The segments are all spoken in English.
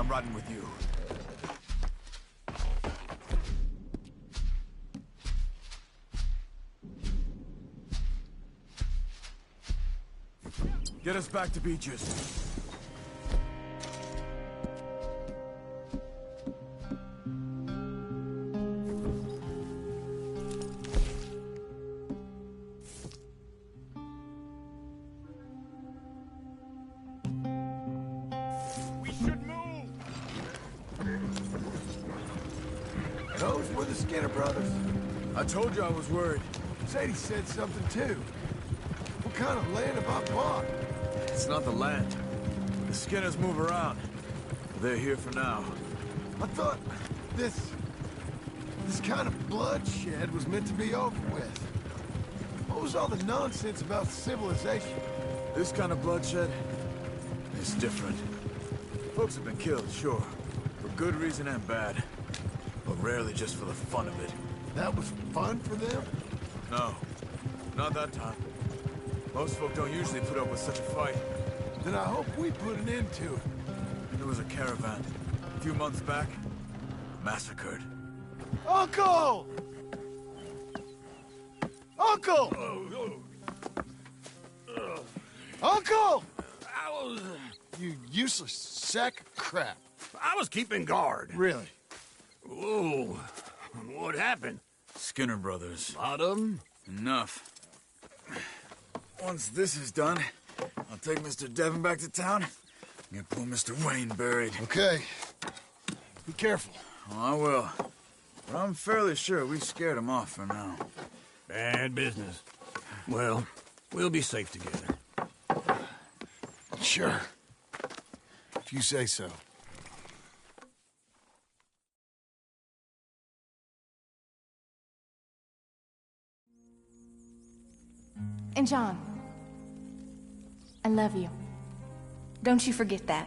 I'm riding with you. Get us back to Beaches. We should move! Those were the Skinner brothers. I told you I was worried. Sadie said something too. What kind of land have I bought? It's not the land. The Skinners move around. They're here for now. I thought this kind of bloodshed was meant to be over with. What was all the nonsense about civilization? This kind of bloodshed is different. Folks have been killed, sure. For good reason and bad. But rarely just for the fun of it. That was fun for them? No. Not that time. Most folk don't usually put up with such a fight. Then I hope we put an end to it. There was a caravan. A few months back. Massacred. Uncle! Uncle! Uncle! You useless sack of crap. I was keeping guard. Really? Whoa. What happened? Skinner brothers. Lot of them? Enough. Once this is done, I'll take Mr. Devon back to town and get poor Mr. Wayne buried. Okay. Be careful. Oh, I will. But I'm fairly sure we scared him off for now. Bad business. Well, we'll be safe together. Sure. If you say so. And John, I love you. Don't you forget that.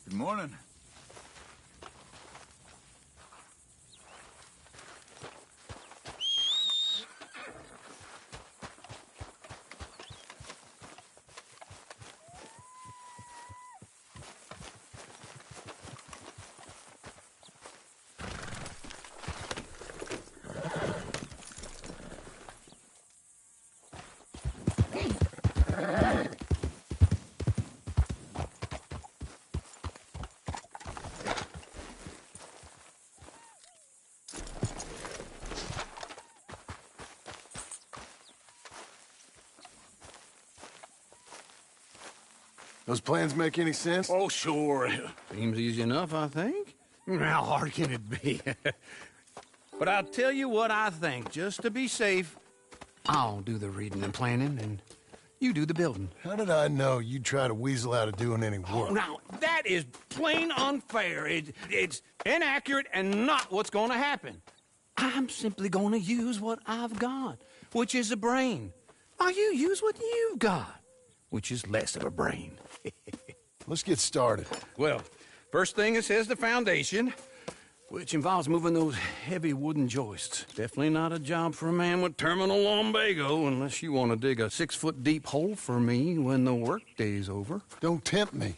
Good morning. Those plans make any sense? Oh, sure. Seems easy enough, I think. How hard can it be? But I'll tell you what I think. Just to be safe, I'll do the reading and planning, and you do the building. How did I know you'd try to weasel out of doing any Oh, work? now, that is plain unfair. It's inaccurate and not what's going to happen. I'm simply going to use what I've got, which is a brain. While you use what you've got, which is less of a brain. Let's get started. Well, first thing it says the foundation, which involves moving those heavy wooden joists. Definitely not a job for a man with terminal lumbago, unless you want to dig a 6-foot deep hole for me when the workday's over. Don't tempt me.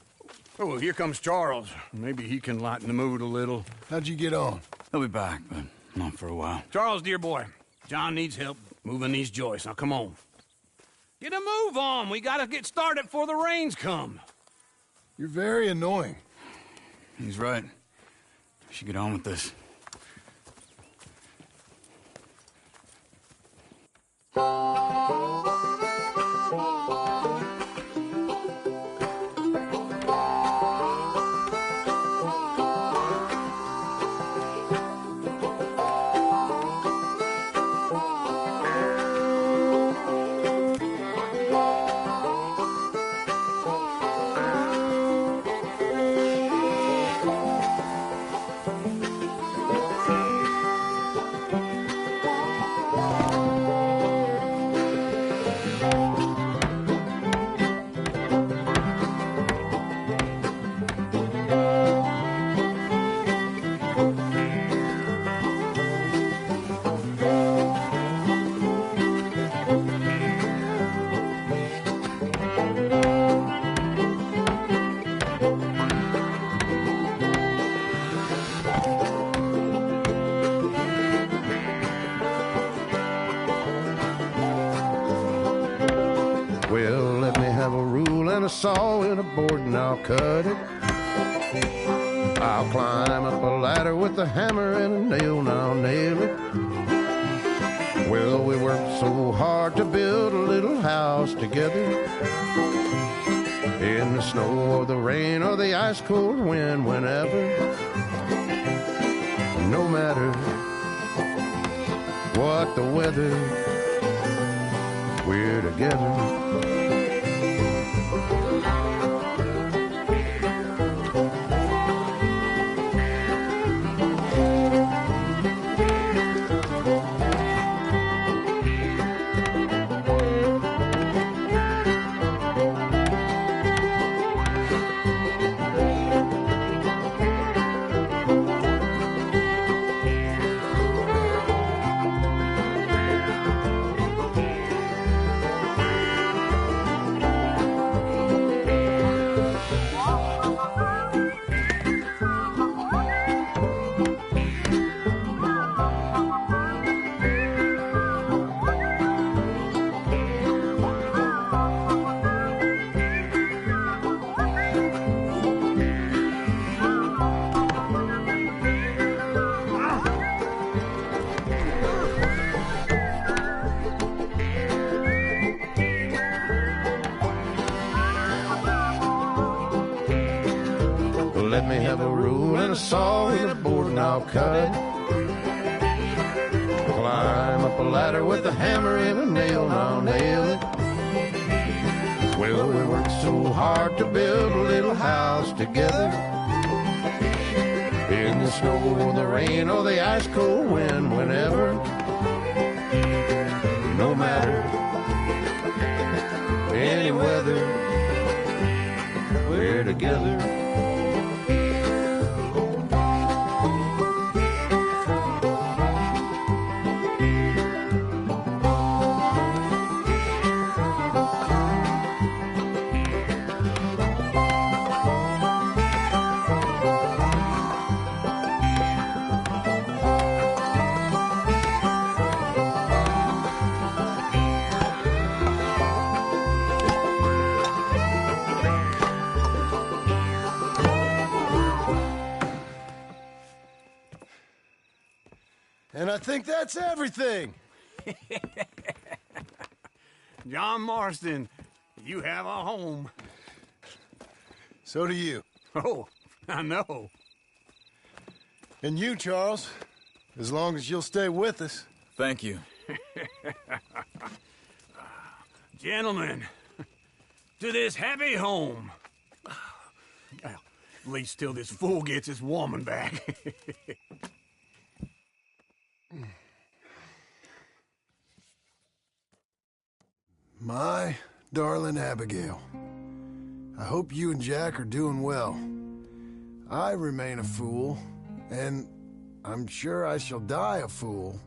Oh, here comes Charles. Maybe he can lighten the mood a little. How'd you get on? He'll be back, but not for a while. Charles, dear boy, John needs help moving these joists. Now, come on. Get a move on. We gotta get started before the rains come. You're very annoying. He's right. We should get on with this. a saw and a board and I'll cut it. I'll climb up a ladder with a hammer and a nail and I'll nail it. Well, we worked so hard to build a little house together. In the snow or the rain or the ice cold wind, whenever. No matter what the weather, we're together. Let me have a rule and a saw and a board and I'll cut it. Climb up a ladder with a hammer and a nail and I'll nail it. Well, we worked so hard to build a little house together. In the snow or the rain or the ice cold wind, whenever. No matter any weather, we're together. And I think that's everything. John Marston, you have a home. So do you. Oh, I know. And you, Charles, as long as you'll stay with us. Thank you. Gentlemen, to this happy home. Well, at least till this fool gets his woman back. My darling Abigail, I hope you and Jack are doing well. I remain a fool, and I'm sure I shall die a fool.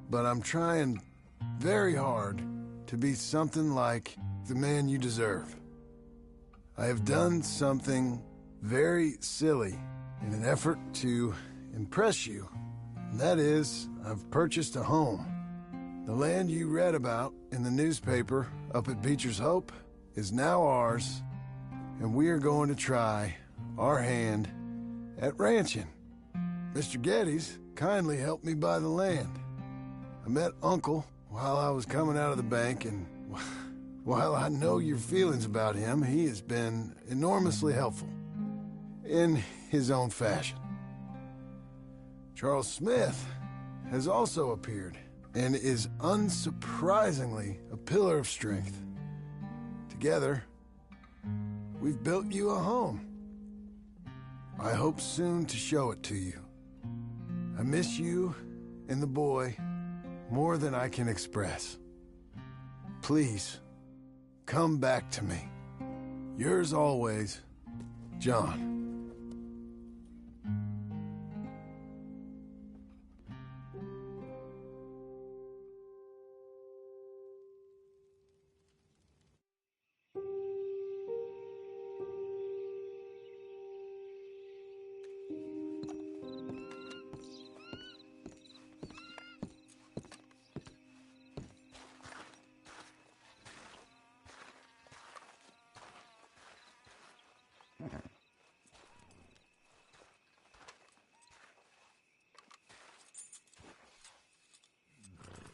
But I'm trying very hard to be something like the man you deserve. I have done something very silly in an effort to impress you. And that is, I've purchased a home. The land you read about in the newspaper up at Beecher's Hope is now ours, and we are going to try our hand at ranching. Mr. Geddes kindly helped me buy the land. I met Uncle while I was coming out of the bank, and while I know your feelings about him, he has been enormously helpful in his own fashion. Charles Smith has also appeared and is unsurprisingly a pillar of strength. Together, we've built you a home. I hope soon to show it to you. I miss you and the boy more than I can express. Please, come back to me. Yours always, John.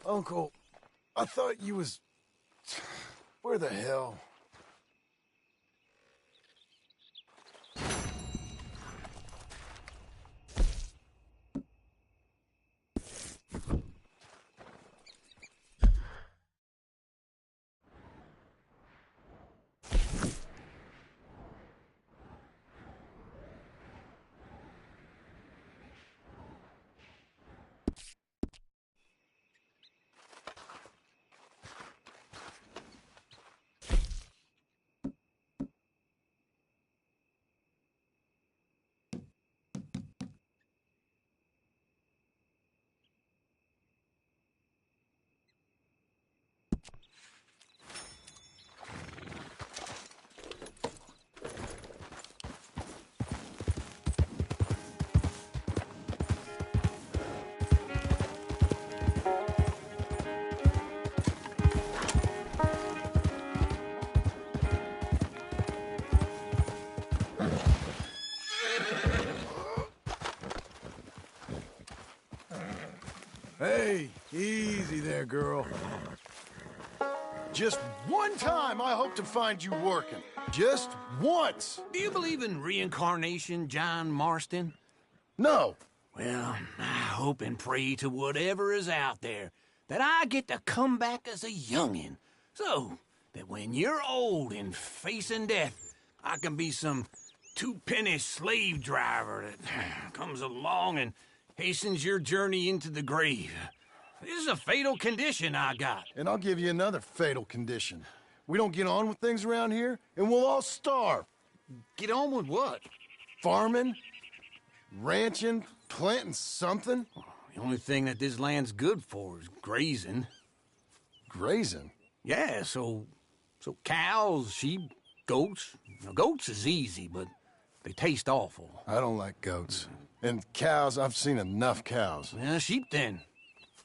Uncle, I thought you was... Where the hell? Hey, easy there, girl. Just one time I hope to find you working. Just once. Do you believe in reincarnation, John Marston? No. Well, I hope and pray to whatever is out there that I get to come back as a youngin', so that when you're old and facing death, I can be some two-penny slave driver that comes along and hastens your journey into the grave. This is a fatal condition I got. And I'll give you another fatal condition. We don't get on with things around here, and we'll all starve. Get on with what? Farming, ranching, planting something. The only thing that this land's good for is grazing. Grazing? Yeah, so cows, sheep, goats. Now, goats is easy, but they taste awful. I don't like goats. And cows, I've seen enough cows. Yeah, sheep then.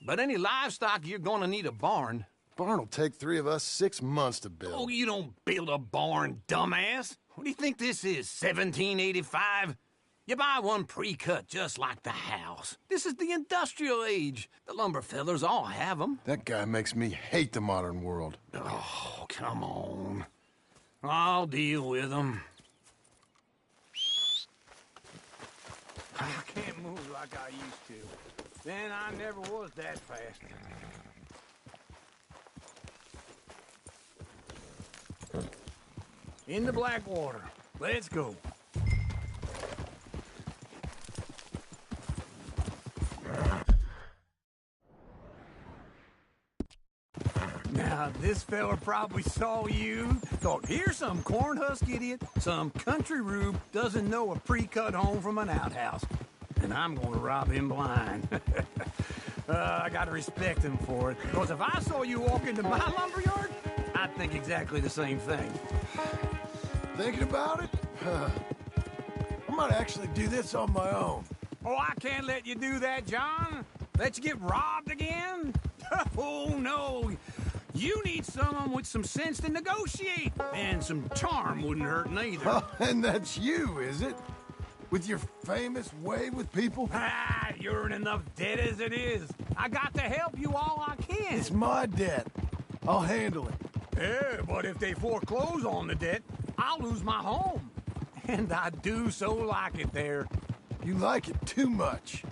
But any livestock, you're gonna need a barn. Barn will take 3 of us 6 months to build. Oh, you don't build a barn, dumbass. What do you think this is, 1785? You buy one pre-cut just like the house. This is the industrial age. The lumber fellers all have them. That guy makes me hate the modern world. Oh, come on. I'll deal with them. I can't move like I used to. Then I never was that fast. In the Blackwater. Let's go. Now, this fella probably saw you. Thought, here's some cornhusk idiot, some country rube doesn't know a pre-cut home from an outhouse. And I'm gonna rob him blind. I gotta respect him for it. Because if I saw you walk into my lumberyard, I'd think exactly the same thing. Thinking about it? I might actually do this on my own. Oh, I can't let you do that, John. Let you get robbed again? Oh, no. You need someone with some sense to negotiate. And some charm wouldn't hurt neither. Oh, and that's you, is it? With your famous way with people? Ah, you're in enough debt as it is. I got to help you all I can. It's my debt. I'll handle it. Yeah, but if they foreclose on the debt, I'll lose my home. And I do so like it there. You like it too much.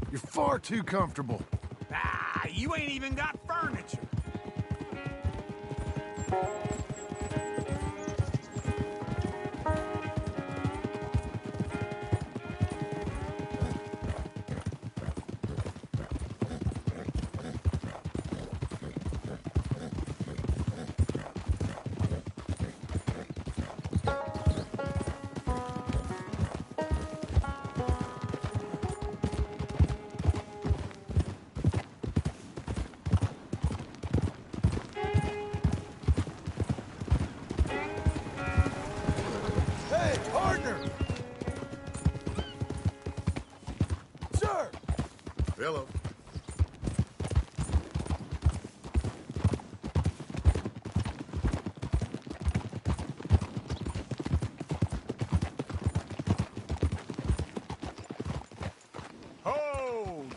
You're far too comfortable. Ah, you ain't even got furniture. Hey, partner! Sir! Hello. Hold!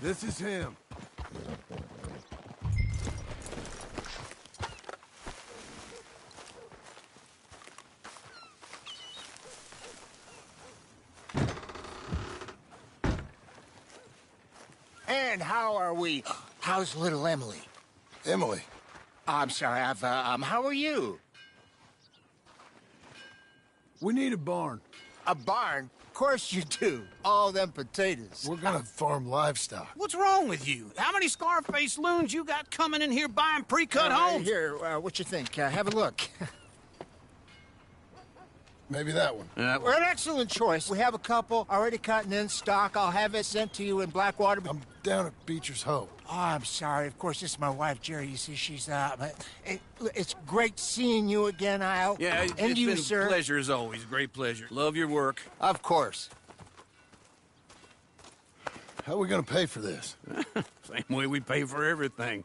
This is him. And how are we? How's little Emily? Emily. I'm sorry, how are you? We need a barn. A barn? Of course you do. All them potatoes. We're gonna farm livestock. What's wrong with you? How many Scarface loons you got coming in here buying pre-cut homes? Here, what you think? Have a look. Maybe that one. We're an excellent choice. We have a couple already cut and in stock. I'll have it sent to you in Blackwater. I'm down at Beecher's Hope. Oh, I'm sorry. Of course, this is my wife, Jerry. You see, she's, it's great seeing you again, Al. Yeah, and it's you, been sir. a pleasure as always. Great pleasure. Love your work. Of course. How are we gonna pay for this? Same way we pay for everything.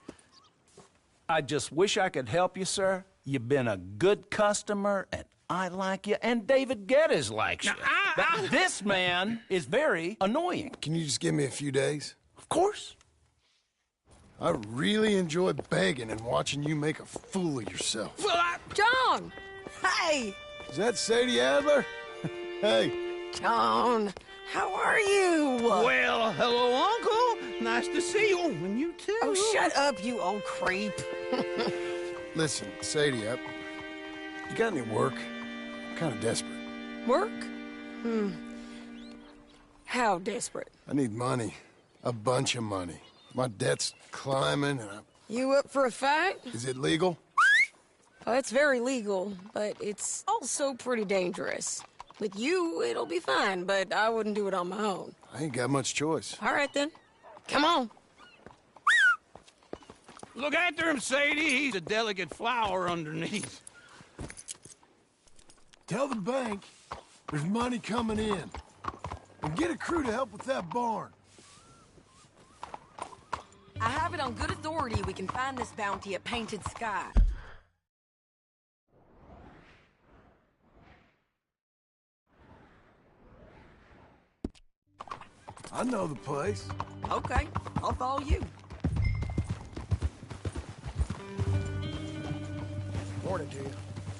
I just wish I could help you, sir. You've been a good customer, and I like you, and David Geddes likes you. But this man is very annoying. Can you just give me a few days? Of course. I really enjoy begging and watching you make a fool of yourself. John! Hey! Is that Sadie Adler? Hey. John, how are you? Well, hello, Uncle. Nice to see you. And you too. Oh, shut up, you old creep. Listen, Sadie, you got any work? I'm kind of desperate. Work? How desperate? I need money. A bunch of money. My debt's climbing and You up for a fight? Is it legal? Oh, it's very legal, but it's also pretty dangerous. With you, it'll be fine, but I wouldn't do it on my own. I ain't got much choice. All right, then. Come on. Look after him, Sadie. He's a delicate flower underneath. Tell the bank there's money coming in. And get a crew to help with that barn. I have it on good authority we can find this bounty at Painted Sky. I know the place. Okay, I'll follow you. Morning to you.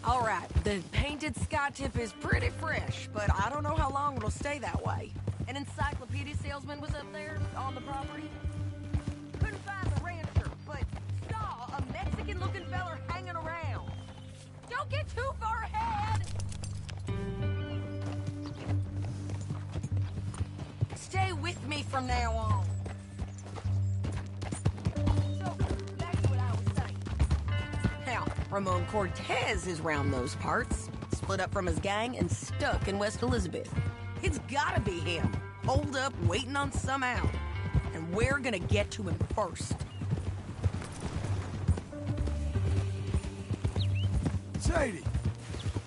All right, the Painted Sky tip is pretty fresh, but I don't know how long it'll stay that way. An encyclopedia salesman was up there on the property. Couldn't find the rancher, but saw a Mexican-looking feller hanging around. Don't get too far ahead! Stay with me from now on. So, back to what I was saying. Now, Ramon Cortez is round those parts, split up from his gang and stuck in West Elizabeth. It's gotta be him, holed up, waiting on some out. And we're gonna get to him first. Sadie!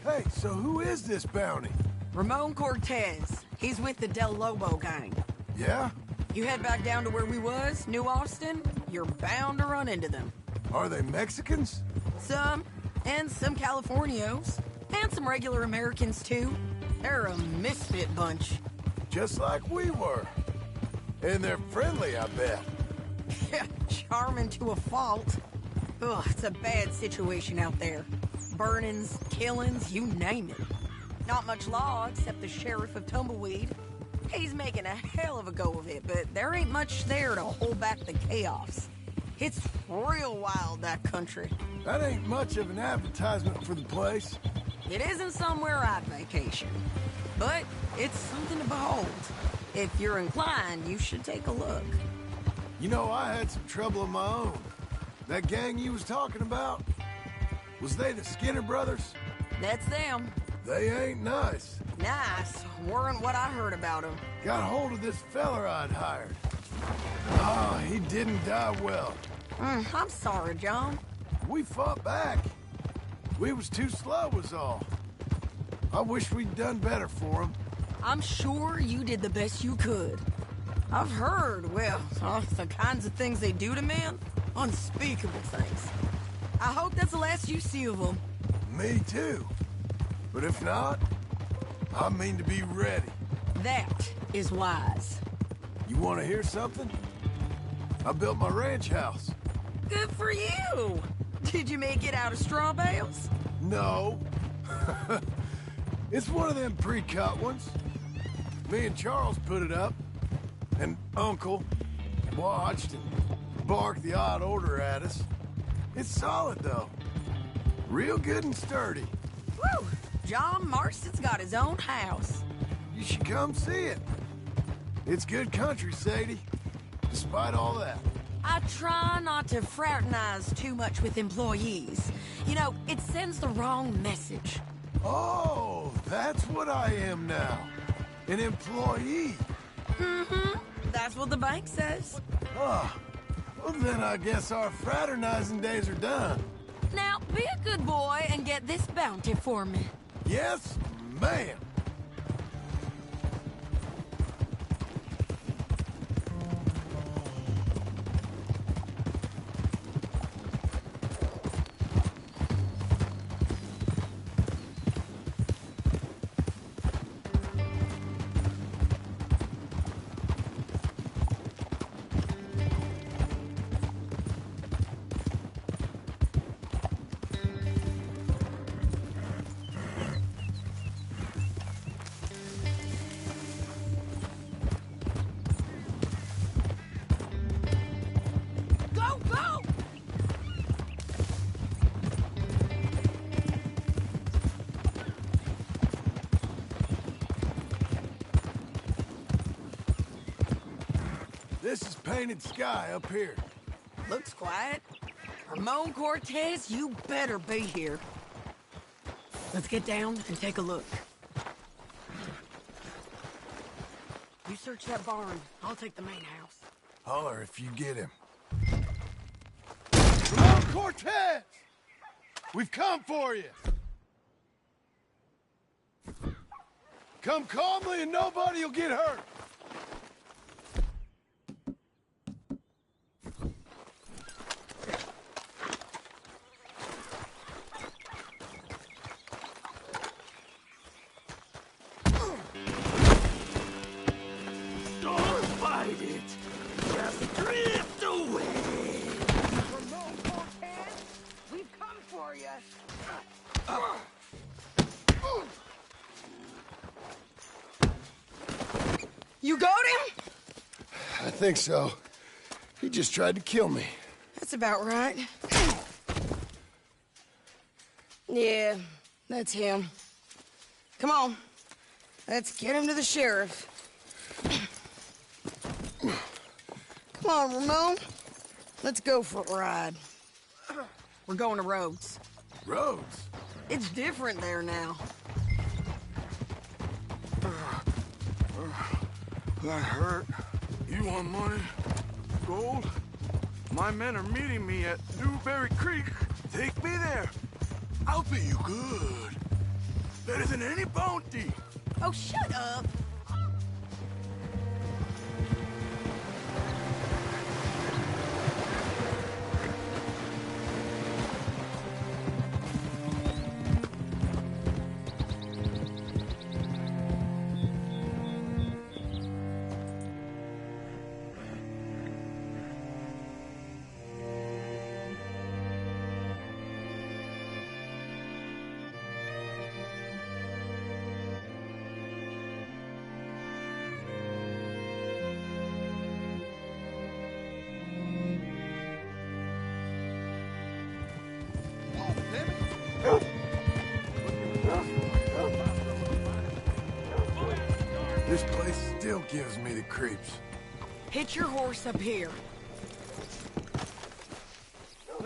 Hey, so who is this bounty? Ramon Cortez. He's with the Del Lobo gang. Yeah? You head back down to where we was, New Austin, you're bound to run into them. Are they Mexicans? Some, and some Californios, and some regular Americans too. They're a misfit bunch. Just like we were. And they're friendly, I bet. Charming to a fault. Ugh, it's a bad situation out there. Burnings, killings, you name it. Not much law except the sheriff of Tumbleweed. He's making a hell of a go of it, but there ain't much there to hold back the chaos. It's real wild, that country. That ain't much of an advertisement for the place. It isn't somewhere I'd vacation, but it's something to behold. If you're inclined, you should take a look. You know, I had some trouble of my own. That gang you was talking about, was they the Skinner brothers? That's them. They ain't nice. Nice. Weren't what I heard about them. Got hold of this feller I'd hired. Ah, he didn't die well. I'm sorry, John. We fought back. We was too slow was all. I wish we'd done better for him. I'm sure you did the best you could. I've heard, well, the kinds of things they do to men. Unspeakable things. I hope that's the last you see of them. Me too. But if not, I mean to be ready. That is wise. You want to hear something? I built my ranch house. Good for you! Did you make it out of straw bales? No. It's one of them pre-cut ones. Me and Charles put it up, and Uncle watched and barked the odd order at us. It's solid, though. Real good and sturdy. Woo! John Marston's got his own house. You should come see it. It's good country, Sadie. Despite all that. I try not to fraternize too much with employees. You know, it sends the wrong message. Oh, that's what I am now. An employee. Mm-hmm. That's what the bank says. Oh, well then I guess our fraternizing days are done. Now, be a good boy and get this bounty for me. Yes, ma'am. Go, go! This is painted sky up here. Looks quiet. Ramon Cortez, you better be here. Let's get down and take a look. You search that barn. I'll take the main house. Holler if you get him. Ramon Cortez! We've come for you! Come calmly and nobody will get hurt! Don't fight it! Just drift away! Ramon Cortez, we've come for you. You got him? I think so. He just tried to kill me. That's about right. Yeah, that's him. Come on. Let's get him to the sheriff. Come on, Ramon. Let's go for a ride. We're going to Rhodes. Rhodes? It's different there now. That hurt. You want money? Gold? My men are meeting me at Newberry Creek. Take me there. I'll pay you good. Better than any bounty. Oh, shut up. This place still gives me the creeps. Hitch your horse up here.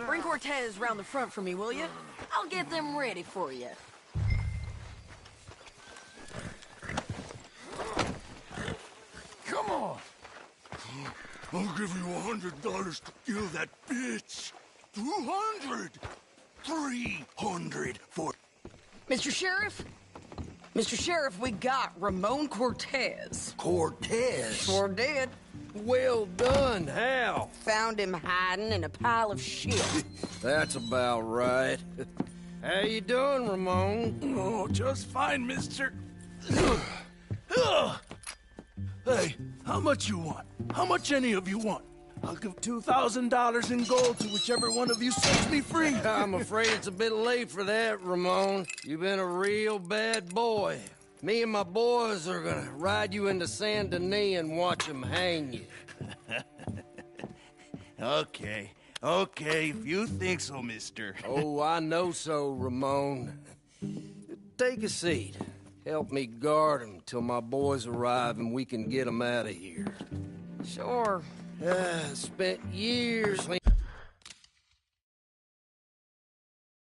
Bring Cortez round the front for me, will you? I'll get them ready for you. Come on! I'll give you $100 to kill that bitch. 200. 300 for... Mr. Sheriff? Mr. Sheriff, we got Ramon Cortez. Cortez? Sure did. Well done, Hal. Found him hiding in a pile of shit. That's about right. How you doing, Ramon? Oh, just fine, mister. Hey, how much you want? How much any of you want? I'll give $2,000 in gold to whichever one of you sets me free. I'm afraid it's a bit late for that, Ramon. You've been a real bad boy. Me and my boys are gonna ride you into Saint Denis and watch them hang you. Okay, if you think so, mister. Oh, I know so, Ramon. Take a seat. Help me guard him till my boys arrive and we can get them out of here. Sure. Spent years